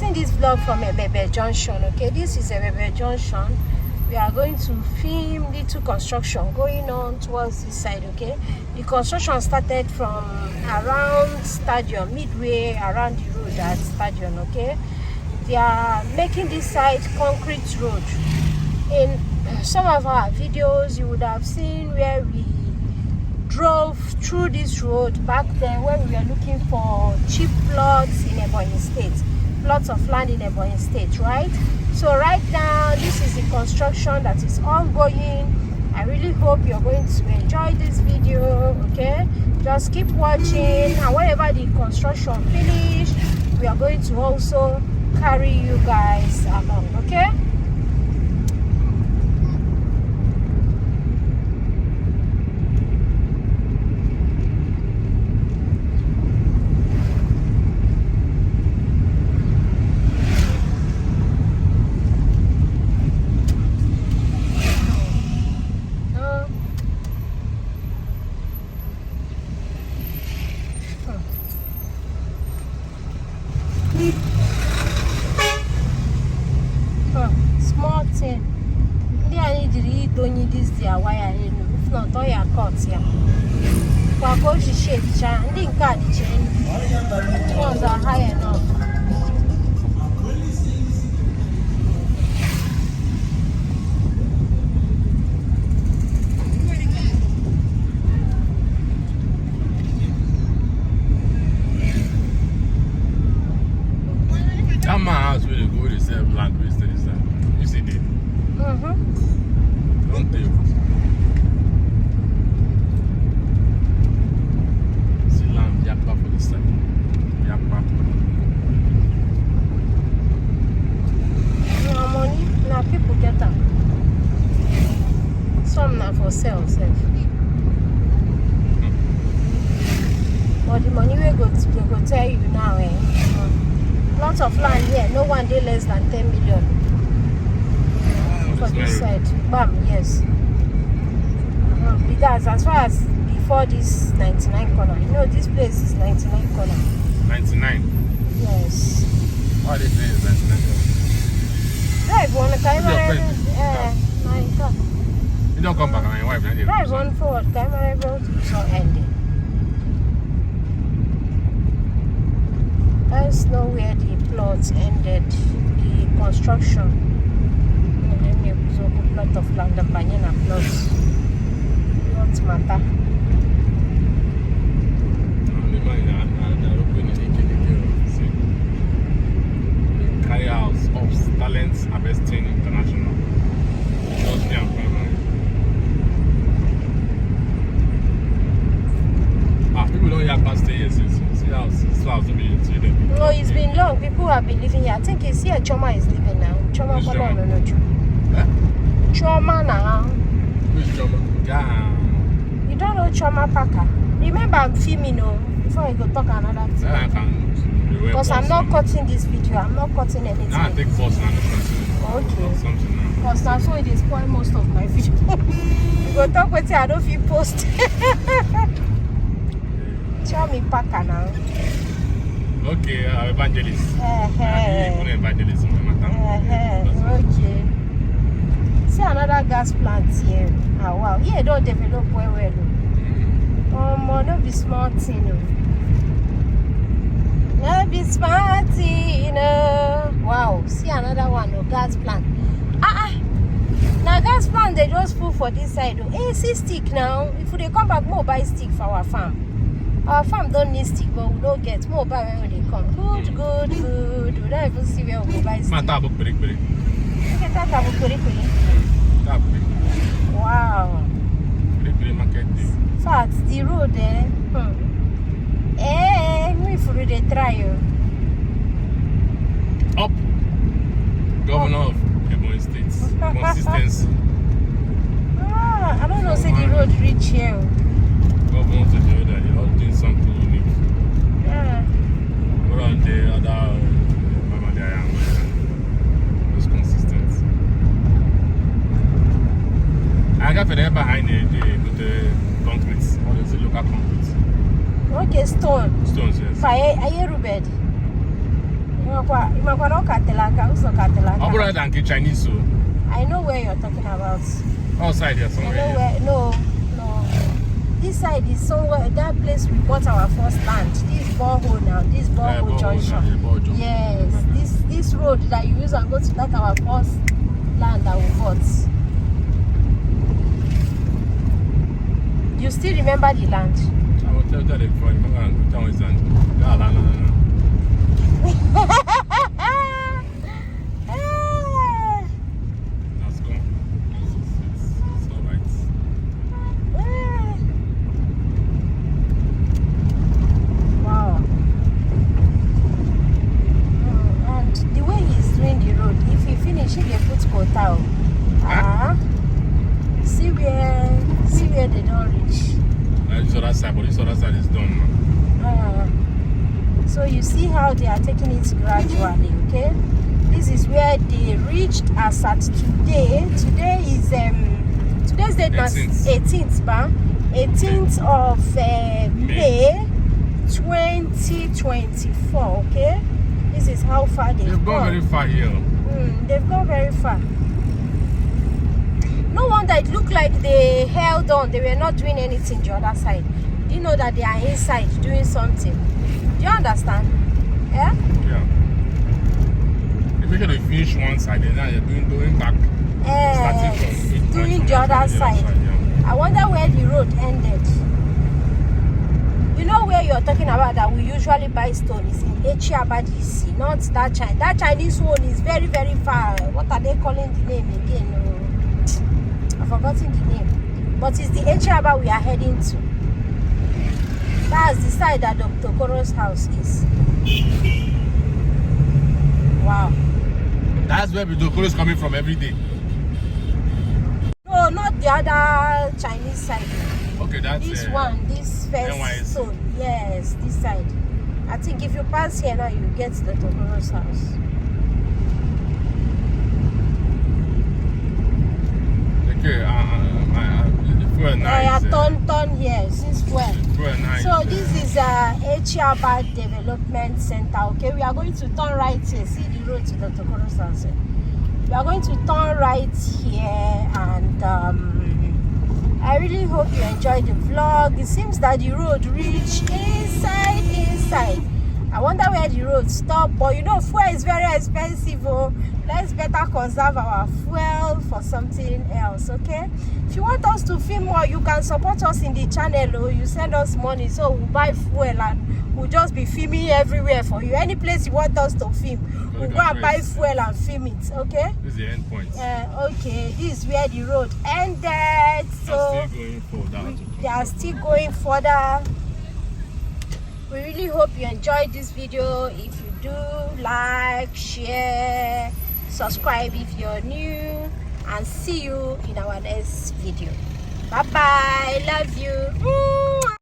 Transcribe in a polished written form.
starting this vlog from Ebebe Junction, okay? This is Ebebe Junction. We are going to film little construction going on towards this side, okay? The construction started from around stadium, midway around the road at stadium, okay? They are making this side concrete road. In some of our videos, you would have seen where we drove through this road back then when we were looking for cheap plots in Ebonyi State, plots of land in Ebonyi State, right? So right now, this is the construction that is ongoing. I really hope you're going to enjoy this video, okay? Just keep watching, and whenever the construction finish, we are going to also carry you guys along, okay? Small thing. They need to read don't need this their wire in. If not, all your cuts here. For go to shade chan, didn't cut the chain. Ones are high enough. That man house really go to sell land wasted this time. You see it? Don't tell. See land Yapa for this side. Yapa. No money, now people get them. Some now for sale, self. But the money we go tell you now, lots of land here, no one day less than 10 million for this side. Bam, yes. Because as far as before this 99 corner, you know this place is 99 corner. 99? Yes. Why they say it's 99? Drive one, camera. You don't come back and my wife. Drive on forward, camera road so ending. Let's know where the plots ended, the construction. And then there's a plot of land, the banana plots. Not matter. Carry house of Talents Harvesting International. People don't hear past 10 years since. See how this house will be. No, it's been long. People have been living here. I think it's here. Choma is living now. Choma, Which Choma? No. Choma now. Which Choma? Yeah. You don't know Choma Paka. Remember, I'm filming, before I go talk another thing. Yeah, I can. Because I'm not cutting this video. I'm not cutting anything. Now I take pause and okay. Something now. Because that's why they spoil most of my video. You go talk with you, I don't feel post. Tell me Paka now. Okay, evangelist. Evangelist. Okay. See another gas plant here. Ah, wow. Here don't develop well. Don't be smart, Don't be smart, Wow. See another one, gas plant. Now gas plant they just full for this side. Hey, see stick now. If they come back, more buy stick for our farm. Our farm don't need stick, but we don't get more buy when they come. Good. We don't even see where we buy stick. Wow. So at the road there. We for the try. Up. Governor of Ebonyi State. Consistency. I don't know, say the road reach here. Governor to the other, they're all doing something unique. Yeah. What on the other Mama Diane? Was consistent. I got there behind the concrete. What is it? Local concrete. Okay, stones, yes. Fire, are you bed? Other than Chinese, so. I know where you're talking about. Outside here somewhere. I know where. No. This side is somewhere. That place we bought our first land. This borehole now. This borehole junction. Yes. This road that you use and go to that our first land that we bought. You still remember the land? I will tell that before. Town is land. Let's go. It's all right. Wow. And the way he's doing the road, if he finish, he can put hotel. See where they don't reach. This other side, but this other side is done now. So you see how they are taking it gradually, okay? This is where they reached as at today. Today is today's date was 18th, 18th of May 2024, okay? This is how far they've gone very far here. They've gone very far. No wonder it looked like they held on. They were not doing anything the other side. You know that they are inside doing something. Do you understand? Yeah? Yeah. Especially if they finish one side, then now they're going back. Starting from doing the other side. Yeah. I wonder where the road ended. You know where you're talking about that we usually buy stone is in Echiaba DC, not that Chinese. That Chinese one is very, very far. What are they calling the name again? I've forgotten the name. But it's the Echiaba we are heading to. That's the side that Dr. Koro's house is. Wow. That's where Dr. Koro is coming from every day. No, not the other Chinese side. Okay, that's this one, this first stone. Yes, this side. I think if you pass here now, you get the Dr. Koro's house. Okay, the fuel nice. Turn here, since when? Nice. So this is Echiaba Development Center. Okay, we are going to turn right here. See the road to Dr. Koro's house. We are going to turn right here, and I really hope you enjoyed the vlog. It seems that the road reached inside. I wonder where the road stopped, but you know, fuel is very expensive. Oh, let's better conserve our fuel for something else, okay? If you want us to film more, you can support us in the channel. Oh, you send us money, so we'll buy fuel and we'll just be filming everywhere for you. Any place you want us to film, we'll go and buy fuel and film it, okay? This is the end point. Okay, this is where the road ended. So they are still going further. We really hope you enjoyed this video. If you do, like, share, subscribe if you're new, and see you in our next video. Bye bye. Love you.